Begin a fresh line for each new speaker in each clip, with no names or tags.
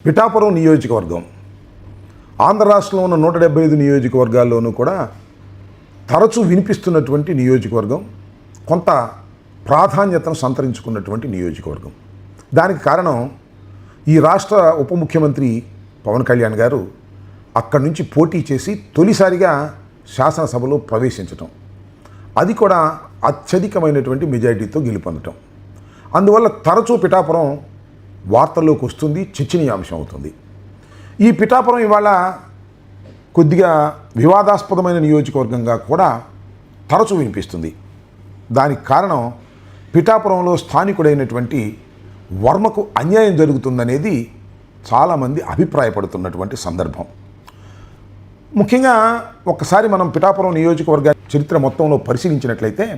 పిఠాపురం నియోజకవర్గం ఆంధ్ర రాష్ట్రంలో ఉన్న 175 నియోజకవర్గాల్లోనూ కూడా తరచూ వినిపిస్తున్నటువంటి నియోజకవర్గం, కొంత ప్రాధాన్యతను సంతరించుకున్నటువంటి నియోజకవర్గం. దానికి కారణం ఈ రాష్ట్ర ఉప ముఖ్యమంత్రి పవన్ కళ్యాణ్ గారు అక్కడి నుంచి పోటీ చేసి తొలిసారిగా శాసనసభలో ప్రవేశించటం, అది కూడా అత్యధికమైనటువంటి మెజారిటీతో గెలుపొందటం. అందువల్ల తరచూ పిఠాపురం వార్తల్లోకి వస్తుంది, చర్చనీయాంశం అవుతుంది. ఈ పిఠాపురం ఇవాళ కొద్దిగా వివాదాస్పదమైన నియోజకవర్గంగా కూడా తరచూ వినిపిస్తుంది. దానికి కారణం పిఠాపురంలో స్థానికుడైనటువంటి వర్మకు అన్యాయం జరుగుతుందనేది చాలామంది అభిప్రాయపడుతున్నటువంటి సందర్భం. ముఖ్యంగా ఒక్కసారి మనం పిఠాపురం నియోజకవర్గ చరిత్ర మొత్తంలో పరిశీలించినట్లయితే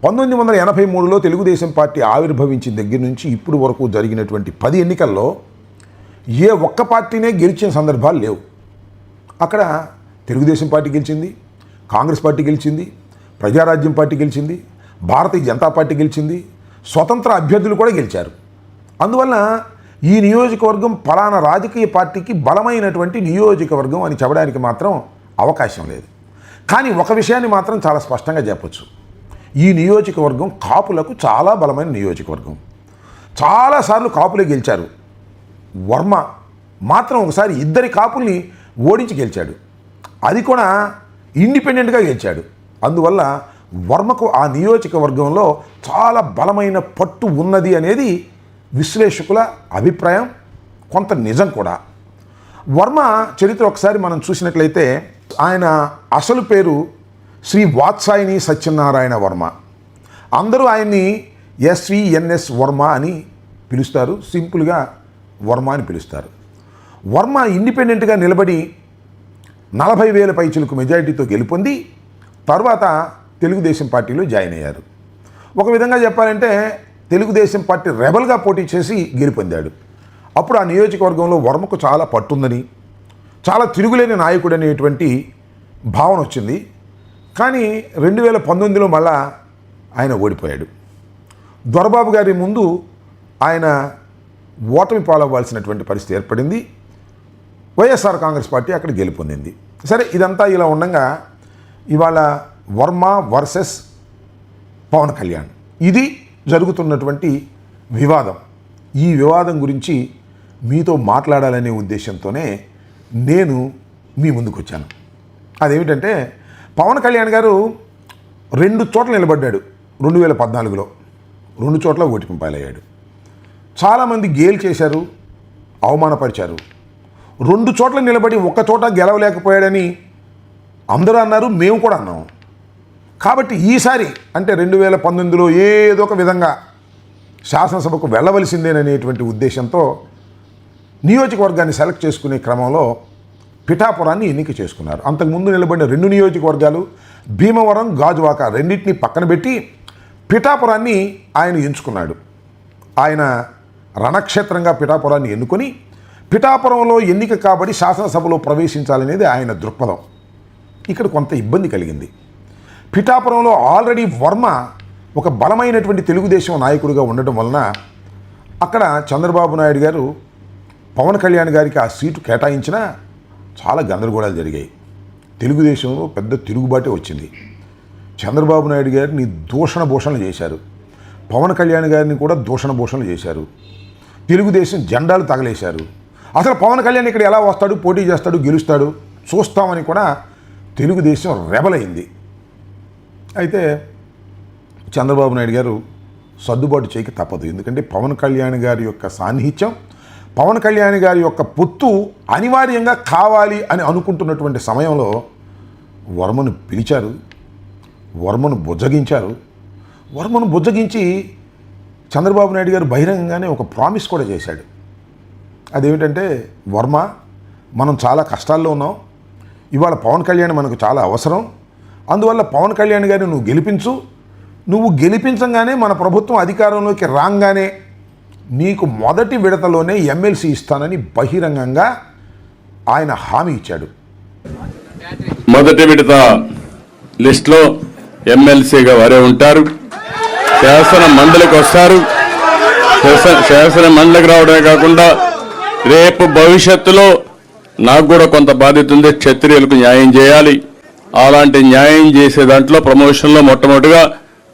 1983లో తెలుగుదేశం పార్టీ ఆవిర్భవించిన దగ్గర నుంచి ఇప్పుడు వరకు జరిగినటువంటి 10 ఎన్నికల్లో ఏ ఒక్క పార్టీనే గెలిచిన సందర్భాలు లేవు. అక్కడ తెలుగుదేశం పార్టీ గెలిచింది, కాంగ్రెస్ పార్టీ గెలిచింది, ప్రజారాజ్యం పార్టీ గెలిచింది, భారతీయ జనతా పార్టీ గెలిచింది, స్వతంత్ర అభ్యర్థులు కూడా గెలిచారు. అందువల్ల ఈ నియోజకవర్గం ఫలానా రాజకీయ పార్టీకి బలమైనటువంటి నియోజకవర్గం అని చెప్పడానికి మాత్రం అవకాశం లేదు. కానీ ఒక విషయాన్ని మాత్రం చాలా స్పష్టంగా చెప్పొచ్చు, ఈ నియోజకవర్గం కాపులకు చాలా బలమైన నియోజకవర్గం. చాలాసార్లు కాపులే గెలిచారు. వర్మ మాత్రం ఒకసారి 2 కాపుల్ని ఓడించి గెలిచాడు, అది కూడా ఇండిపెండెంట్గా గెలిచాడు. అందువల్ల వర్మకు ఆ నియోజకవర్గంలో చాలా బలమైన పట్టు ఉన్నది అనేది విశ్లేషకుల అభిప్రాయం, కొంత నిజం కూడా. వర్మ చరిత్ర ఒకసారి మనం చూసినట్లయితే ఆయన అసలు పేరు శ్రీ వాత్సాయని సత్యనారాయణ వర్మ. అందరూ ఆయన్ని SVNS వర్మ అని పిలుస్తారు, సింపుల్గా వర్మ అని పిలుస్తారు. వర్మ ఇండిపెండెంట్గా నిలబడి 40,000 పైచిలకు మెజారిటీతో గెలుపొంది తర్వాత తెలుగుదేశం పార్టీలో జాయిన్ అయ్యారు. ఒక విధంగా చెప్పాలంటే తెలుగుదేశం పార్టీ రెబల్గా పోటీ చేసి గెలుపొందాడు. అప్పుడు ఆ నియోజకవర్గంలో వర్మకు చాలా పట్టుందని, చాలా తిరుగులేని నాయకుడు అనేటువంటి భావన వచ్చింది. కానీ 2019లో మళ్ళా ఆయన ఓడిపోయాడు. దొరబాబు గారి ముందు ఆయన ఓటమి పాలవ్వాల్సినటువంటి పరిస్థితి ఏర్పడింది. వైఎస్ఆర్ కాంగ్రెస్ పార్టీ అక్కడ గెలుపొందింది. సరే, ఇదంతా ఇలా ఉండగా ఇవాళ వర్మ వర్సెస్ పవన్ కళ్యాణ్, ఇది జరుగుతున్నటువంటి వివాదం. ఈ వివాదం గురించి మీతో మాట్లాడాలనే ఉద్దేశంతోనే నేను మీ ముందుకు వచ్చాను. అదేమిటంటే పవన్ కళ్యాణ్ గారు 2 చోట్ల నిలబడ్డాడు 2014లో, 2 చోట్ల ఓటమి పాలయ్యాడు. చాలామంది గేల్ చేశారు, అవమానపరిచారు. 2 చోట్ల నిలబడి 1 చోట గెలవలేకపోయాడని అందరూ అన్నారు, మేము కూడా అన్నాం. కాబట్టి ఈసారి అంటే 2019లో ఏదో ఒక విధంగా శాసనసభకు వెళ్ళవలసిందేననేటువంటి ఉద్దేశంతో నియోజకవర్గాన్ని సెలెక్ట్ చేసుకునే క్రమంలో పిఠాపురాన్ని ఎన్నిక చేసుకున్నారు. అంతకుముందు నిలబడిన 2 నియోజకవర్గాలు భీమవరం, గాజువాక రెండింటినీ పక్కన పెట్టి పిఠాపురాన్ని ఆయన ఎంచుకున్నాడు. ఆయన రణక్షేత్రంగా పిఠాపురాన్ని ఎన్నుకొని పిఠాపురంలో ఎన్నిక కాబట్టి శాసనసభలో ప్రవేశించాలనేది ఆయన దృక్పథం. ఇక్కడ కొంత ఇబ్బంది కలిగింది. పిఠాపురంలో ఆల్రెడీ వర్మ ఒక బలమైనటువంటి తెలుగుదేశం నాయకుడిగా ఉండటం వలన అక్కడ చంద్రబాబు నాయుడు గారు పవన్ కళ్యాణ్ గారికి ఆ సీటు కేటాయించినా చాలా గందరగోళాలు జరిగాయి. తెలుగుదేశంలో పెద్ద తిరుగుబాటే వచ్చింది. చంద్రబాబు నాయుడు గారిని దూషణ భూషణలు చేశారు, పవన్ కళ్యాణ్ గారిని కూడా దూషణ భూషణలు చేశారు, తెలుగుదేశం జెండాలు తగలేశారు. అసలు పవన్ కళ్యాణ్ ఇక్కడ ఎలా వస్తాడు, పోటీ చేస్తాడు, గెలుస్తాడు చూస్తామని కూడా తెలుగుదేశం రెబలైంది. అయితే చంద్రబాబు నాయుడు గారు సర్దుబాటు చేయక తప్పదు. ఎందుకంటే పవన్ కళ్యాణ్ గారి యొక్క సాన్నిహిత్యం, పవన్ కళ్యాణ్ గారి యొక్క పొత్తు అనివార్యంగా కావాలి అని అనుకుంటున్నటువంటి సమయంలో వర్మను పిలిచారు, వర్మను బుజ్జగించారు. వర్మను బుజ్జగించి చంద్రబాబు నాయుడు గారు బహిరంగంగానే ఒక ప్రామిస్ కూడా చేశాడు. అదేమిటంటే, వర్మ, మనం చాలా కష్టాల్లో ఉన్నాం, ఇవాళ పవన్ కళ్యాణ్ మనకు చాలా అవసరం, అందువల్ల పవన్ కళ్యాణ్ గారిని నువ్వు గెలిపించు, నువ్వు గెలిపించగానే మన ప్రభుత్వం అధికారంలోకి రాగానే నీకు మొదటి విడతలోనే ఎమ్మెల్సీ ఇస్తానని బహిరంగంగా ఆయన హామీ ఇచ్చాడు.
మొదటి విడత లిస్టులో ఎమ్మెల్సీగా వారే ఉంటారు. శాసన మండలికి వస్తారు. శాసన మండలికి రావడమే కాకుండా రేపు భవిష్యత్తులో నాకు కూడా కొంత బాధ్యత ఉంది, క్షత్రియులకు న్యాయం చేయాలి. అలాంటి న్యాయం చేసే దాంట్లో ప్రమోషన్లో మొట్టమొదటిగా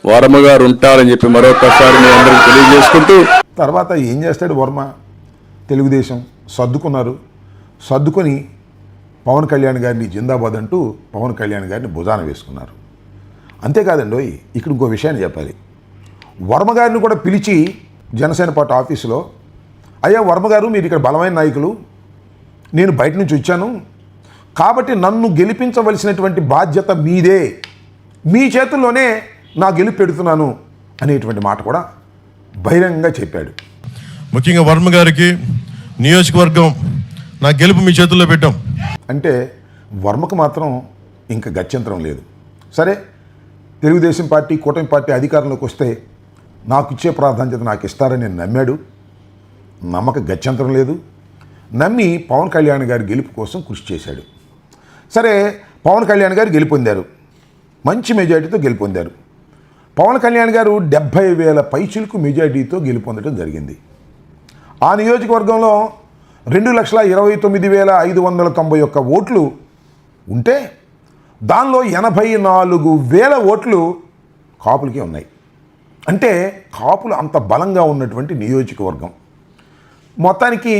వర్మ గారు ఉంటారని చెప్పి మరొకసారి మీ అందరికీ తెలియజేసుకుంటూ,
తర్వాత ఏం చేస్తాడు వర్మ? తెలుగుదేశం సర్దుకున్నారు. సర్దుకొని పవన్ కళ్యాణ్ గారిని జిందాబాద్ అంటూ పవన్ కళ్యాణ్ గారిని భుజాన వేసుకున్నారు. అంతేకాదండి, ఇక్కడ ఇంకో విషయాన్ని చెప్పాలి. వర్మ గారిని కూడా పిలిచి జనసేన పార్టీ ఆఫీసులో, అయ్యా వర్మ గారు, మీరు ఇక్కడ బలమైన నాయకులు, నేను బయట నుంచి వచ్చాను కాబట్టి నన్ను గెలిపించవలసినటువంటి బాధ్యత మీదే, మీ చేతుల్లోనే నా గెలుపు పెడుతున్నాను అనేటువంటి మాట కూడా బహిరంగంగా చెప్పాడు.
ముఖ్యంగా వర్మ గారికి నియోజకవర్గం నా గెలుపు మీ చేతుల్లో పెట్టాం
అంటే వర్మకు మాత్రం ఇంకా గత్యంతరం లేదు. సరే, తెలుగుదేశం పార్టీ కూటమి పార్టీ అధికారంలోకి వస్తే నాకు ఇచ్చే ప్రాధాన్యత నాకు ఇస్తారని నమ్మాడు. నమ్మక గత్యంతరం లేదు. నమ్మి పవన్ కళ్యాణ్ గారి గెలుపు కోసం కృషి చేశాడు. సరే, పవన్ కళ్యాణ్ గారు గెలుపొందారు, మంచి మెజారిటీతో గెలుపొందారు. పవన్ కళ్యాణ్ గారు 70,000 పైచిలకు మెజారిటీతో గెలుపొందడం జరిగింది. ఆ నియోజకవర్గంలో 2,29,591 ఓట్లు ఉంటే దానిలో 84,000 ఓట్లు కాపులకే ఉన్నాయి. అంటే కాపులు అంత బలంగా ఉన్నటువంటి నియోజకవర్గం. మొత్తానికి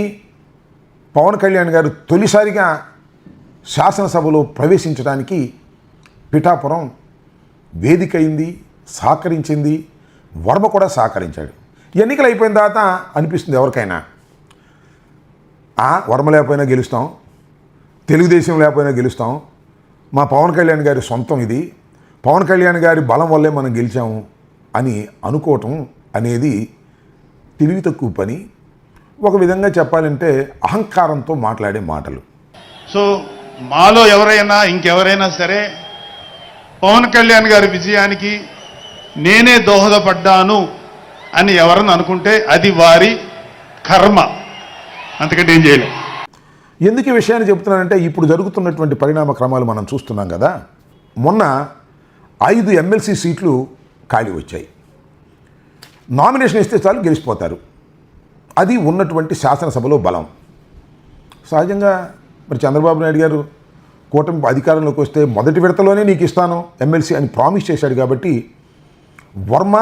పవన్ కళ్యాణ్ గారు తొలిసారిగా శాసనసభలో ప్రవేశించడానికి పిఠాపురం వేదిక అయింది, సహకరించింది. వర్మ కూడా సహకరించాడు. ఎన్నికలు అయిపోయిన తర్వాత అనిపిస్తుంది ఎవరికైనా, వర్మ లేకపోయినా గెలుస్తాం, తెలుగుదేశం లేకపోయినా గెలుస్తాం, మా పవన్ కళ్యాణ్ గారి సొంతం ఇది, పవన్ కళ్యాణ్ గారి బలం వల్లే మనం గెలిచాము అని అనుకోవటం అనేది తెలివి తక్కువ పని. ఒక విధంగా చెప్పాలంటే అహంకారంతో మాట్లాడే మాటలు.
సో మాలో ఎవరైనా ఇంకెవరైనా సరే పవన్ కళ్యాణ్ గారి విజయానికి నేనే దోహదపడ్డాను అని ఎవరన్నా అనుకుంటే అది వారి కర్మ, అంతకంటే ఏం చేయలేదు.
ఎందుకు ఈ విషయాన్ని చెబుతున్నానంటే ఇప్పుడు జరుగుతున్నటువంటి పరిణామ క్రమాలు మనం చూస్తున్నాం కదా. మొన్న 5 ఎమ్మెల్సీ సీట్లు ఖాళీ వచ్చాయి. నామినేషన్ ఇస్తే చాలు గెలిచిపోతారు. అది ఉన్నటువంటి శాసనసభలో బలం. సహజంగా మరి చంద్రబాబు నాయుడు గారు కూటమి అధికారంలోకి వస్తే మొదటి విడతలోనే నీకు ఇస్తాను ఎమ్మెల్సీ అని ప్రామిస్ చేశాడు. కాబట్టి వర్మ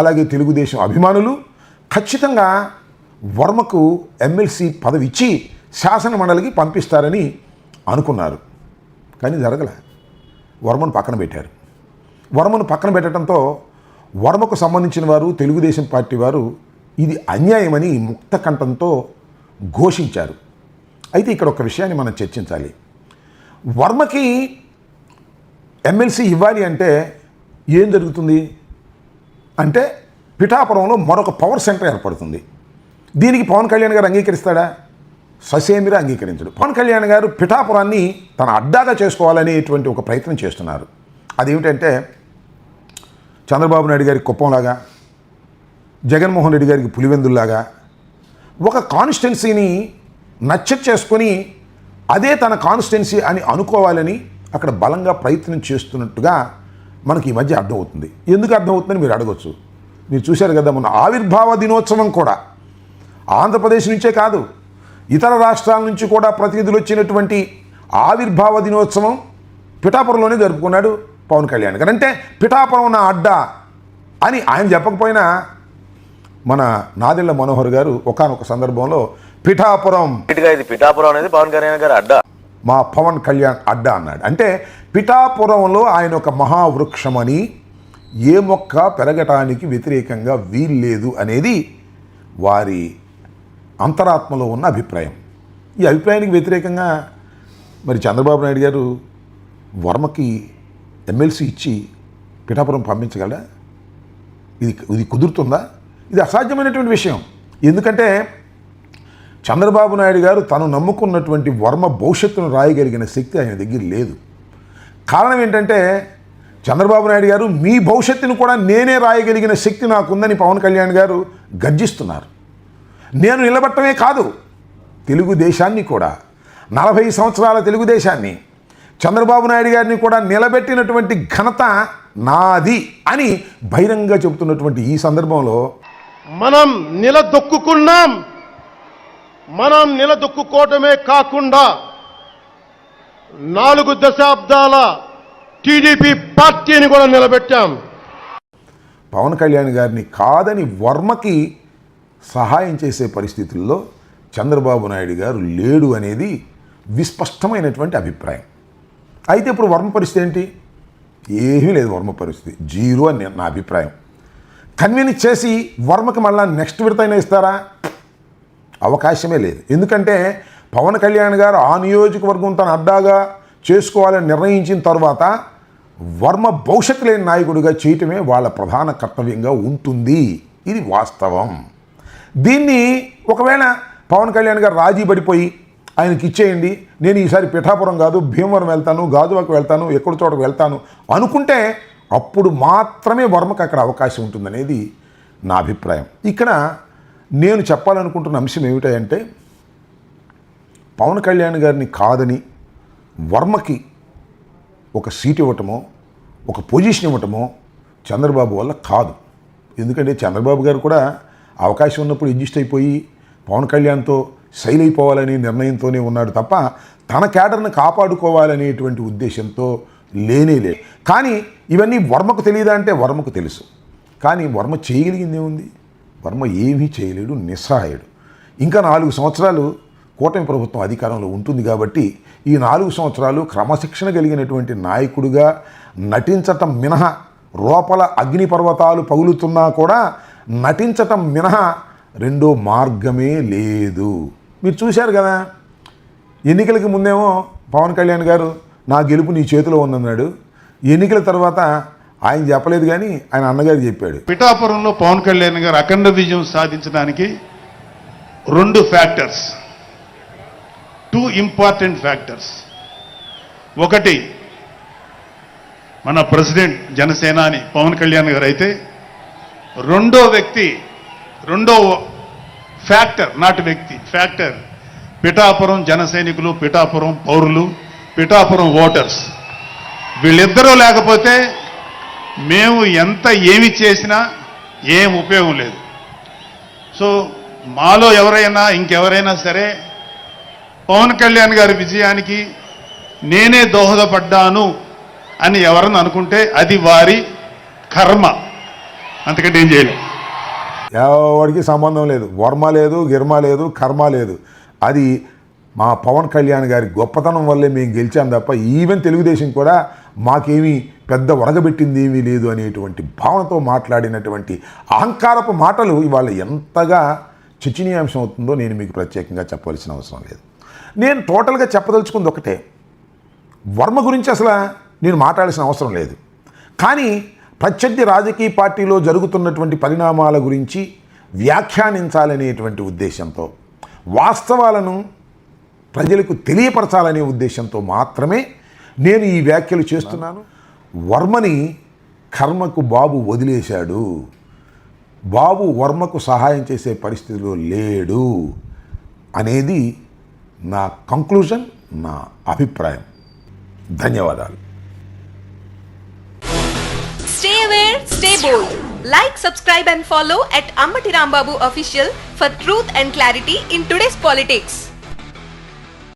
అలాగే తెలుగుదేశం అభిమానులు ఖచ్చితంగా వర్మకు ఎమ్మెల్సీ పదవి ఇచ్చి శాసన మండలికి పంపిస్తారని అనుకున్నారు. కానీ జరగలే. వర్మను పక్కన పెట్టారు. వర్మను పక్కన పెట్టడంతో వర్మకు సంబంధించిన వారు, తెలుగుదేశం పార్టీ వారు ఇది అన్యాయమని ముక్త కంఠంతో ఘోషించారు. అయితే ఇక్కడ ఒక విషయాన్ని మనం చర్చించాలి. వర్మకి ఎమ్మెల్సీ ఇవ్వాలి అంటే ఏం జరుగుతుంది అంటే పిఠాపురంలో మరొక పవర్ సెంటర్ ఏర్పడుతుంది. దీనికి పవన్ కళ్యాణ్ గారు అంగీకరిస్తాడా? ససేమిరా అంగీకరించడు. పవన్ కళ్యాణ్ గారు పిఠాపురాన్ని తన అడ్డాగా చేసుకోవాలనేటువంటి ఒక ప్రయత్నం చేస్తున్నారు. అదేమిటంటే చంద్రబాబు నాయుడు గారికి కుప్పంలాగా, జగన్మోహన్ రెడ్డి గారికి పులివెందుల్లాగా ఒక కాన్స్టిట్యున్సీని నచ్చట్ చేసుకొని అదే తన కాన్స్టిట్యున్సీ అని అనుకోవాలని అక్కడ బలంగా ప్రయత్నం చేస్తున్నట్టుగా మనకి ఈ మధ్య అర్థమవుతుంది. ఎందుకు అర్థమవుతుందని మీరు అడగవచ్చు. మీరు చూశారు కదా, మొన్న ఆవిర్భావ దినోత్సవం కూడా ఆంధ్రప్రదేశ్ నుంచే కాదు, ఇతర రాష్ట్రాల నుంచి కూడా ప్రతినిధులు వచ్చినటువంటి ఆవిర్భావ దినోత్సవం పిఠాపురంలోనే జరుపుకున్నాడు పవన్ కళ్యాణ్ గారు. అంటే పిఠాపురం నా అడ్డా అని ఆయన చెప్పకపోయినా మన నాదెళ్ల మనోహర్ గారు ఒకానొక సందర్భంలో పిఠాపురం
అనేది పవన్ కళ్యాణ్ గారి అడ్డా,
మా పవన్ కళ్యాణ్ అడ్డా అన్నాడు. అంటే పిఠాపురంలో ఆయన ఒక మహావృక్షమని, ఏ మొక్క పెరగటానికి వ్యతిరేకంగా వీల్లేదు అనేది వారి అంతరాత్మలో ఉన్న అభిప్రాయం. ఈ అభిప్రాయానికి వ్యతిరేకంగా మరి చంద్రబాబు నాయుడు గారు వర్మకి ఎమ్మెల్సీ ఇచ్చి పిఠాపురం పంపించగలరా? ఇది కుదురుతుందా? ఇది అసాధ్యమైనటువంటి విషయం. ఎందుకంటే చంద్రబాబు నాయుడు గారు తను నమ్ముకున్నటువంటి వర్మ భవిష్యత్తును రాయగలిగిన శక్తి ఆయన దగ్గర లేదు. కారణం ఏంటంటే చంద్రబాబు నాయుడు గారు మీ భవిష్యత్తును కూడా నేనే రాయగలిగిన శక్తి నాకుందని పవన్ కళ్యాణ్ గారు గర్జిస్తున్నారు. నేను నిలబట్టమే కాదు, తెలుగుదేశాన్ని కూడా 40 సంవత్సరాల తెలుగుదేశాన్ని, చంద్రబాబు నాయుడు గారిని కూడా నిలబెట్టినటువంటి ఘనత నాది అని బహిరంగంగా చెబుతున్నటువంటి ఈ సందర్భంలో
మనం నిలదొక్కున్నాం, మనం నిలదొక్కుకోవటమే కాకుండా 4 దశాబ్దాల టీడీపీ పార్టీని కూడా నిలబెట్టాం.
పవన్ కళ్యాణ్ గారిని కాదని వర్మకి సహాయం చేసే పరిస్థితుల్లో చంద్రబాబు నాయుడు గారు లేడు అనేది విస్పష్టమైనటువంటి అభిప్రాయం. అయితే ఇప్పుడు వర్మ పరిస్థితి ఏంటి? ఏమీ లేదు. వర్మ పరిస్థితి జీరో అని నా అభిప్రాయం. కన్వీన్స్ చేసి వర్మకి మళ్ళీ నెక్స్ట్ విడతైనా ఇస్తారా? అవకాశమే లేదు. ఎందుకంటే పవన్ కళ్యాణ్ గారు ఆ నియోజకవర్గం తన అడ్డాగా చేసుకోవాలని నిర్ణయించిన తర్వాత వర్మ భవిష్యత్తు లేని నాయకుడిగా చేయటమే వాళ్ళ ప్రధాన కర్తవ్యంగా ఉంటుంది. ఇది వాస్తవం. దీన్ని ఒకవేళ పవన్ కళ్యాణ్ గారు రాజీ పడిపోయి ఆయనకి ఇచ్చేయండి, నేను ఈసారి పిఠాపురం కాదు భీమవరం వెళ్తాను, గాజువాకు వెళ్తాను, ఎక్కడి చోటకు వెళ్తాను అనుకుంటే అప్పుడు మాత్రమే వర్మకు అక్కడ అవకాశం ఉంటుందనేది నా అభిప్రాయం. ఇక్కడ నేను చెప్పాలనుకుంటున్న అంశం ఏమిటంటే పవన్ కళ్యాణ్ గారిని కాదని వర్మకి ఒక సీట్ ఇవ్వటమో ఒక పొజిషన్ ఇవ్వటమో చంద్రబాబు వల్ల కాదు. ఎందుకంటే చంద్రబాబు గారు కూడా అవకాశం ఉన్నప్పుడు అడ్జస్ట్ అయిపోయి పవన్ కళ్యాణ్తో శైలి అయిపోవాలనే నిర్ణయంతోనే ఉన్నాడు తప్ప తన క్యాడర్ను కాపాడుకోవాలనేటువంటి ఉద్దేశంతో లేనేలే. కానీ ఇవన్నీ వర్మకు తెలియదా అంటే వర్మకు తెలుసు. కానీ వర్మ చేయగలిగింది ఏముంది? వర్మ ఏమీ చేయలేడు, నిస్సహాయుడు. ఇంకా 4 సంవత్సరాలు కూటమి ప్రభుత్వం అధికారంలో ఉంటుంది కాబట్టి ఈ 4 సంవత్సరాలు క్రమశిక్షణ కలిగినటువంటి నాయకుడిగా నటించటం మినహా, లోపల అగ్నిపర్వతాలు పగులుతున్నా కూడా నటించటం మినహా రెండో మార్గమే లేదు. మీరు చూశారు కదా, ఎన్నికలకి ముందేమో పవన్ కళ్యాణ్ గారు నా గెలుపు నీ చేతిలో ఉందన్నాడు. ఎన్నికల తర్వాత ఆయన చెప్పలేదు కానీ ఆయన అన్నగారు చెప్పాడు.
పిఠాపురంలో పవన్ కళ్యాణ్ గారు అఖండ విజయం సాధించడానికి 2 ఫ్యాక్టర్స్, 2 ఇంపార్టెంట్ ఫ్యాక్టర్స్. ఒకటి మన ప్రెసిడెంట్ జనసేనాని పవన్ కళ్యాణ్ గారు అయితే, రెండో ఫ్యాక్టర్, నాట్ వ్యక్తి, ఫ్యాక్టర్ పిఠాపురం జన సైనికులు, పిఠాపురం పౌరులు, పిఠాపురం ఓటర్స్. వీళ్ళిద్దరూ లేకపోతే మేము ఎంత ఏమి చేసినా ఏం ఉపయోగం లేదు. సో మాలో ఎవరైనా ఇంకెవరైనా సరే పవన్ కళ్యాణ్ గారి విజయానికి నేనే దోహదపడ్డాను అని ఎవరన్నా అనుకుంటే అది వారి కర్మ, అంతకంటే ఏం చేయలేదు.
ఎవరికి సంబంధం లేదు. వర్మ లేదు, గిర్మ లేదు, కర్మ లేదు. అది మా పవన్ కళ్యాణ్ గారి గొప్పతనం వల్లే మేము గెలిచాం తప్ప ఈవెన్ తెలుగుదేశం కూడా మాకేమీ పెద్ద వరగబెట్టింది ఏమీ లేదు అనేటువంటి భావనతో మాట్లాడినటువంటి అహంకారపు మాటలు ఇవాళ ఎంతగా చర్చనీయాంశం అవుతుందో నేను మీకు ప్రత్యేకంగా చెప్పవలసిన అవసరం లేదు. నేను టోటల్గా చెప్పదలుచుకుంది ఒకటే, వర్మ గురించి అసలు నేను మాట్లాడాల్సిన అవసరం లేదు. కానీ ప్రత్యర్థి రాజకీయ పార్టీలో జరుగుతున్నటువంటి పరిణామాల గురించి వ్యాఖ్యానించాలనేటువంటి ఉద్దేశంతో, వాస్తవాలను ప్రజలకు తెలియపరచాలనే ఉద్దేశంతో మాత్రమే నేను ఈ వ్యాఖ్యలు చేస్తున్నాను. వర్మని కర్మకు బాబు వదిలేశాడు. బాబు వర్మకు సహాయం చేసే పరిస్థితిలో లేడు అనేది నా కంక్లూజన్, నా అభిప్రాయం. ధన్యవాదాలు.
Stay aware, stay bold. Like, subscribe and follow at Ammati Rambabu Official for truth and clarity in today's politics.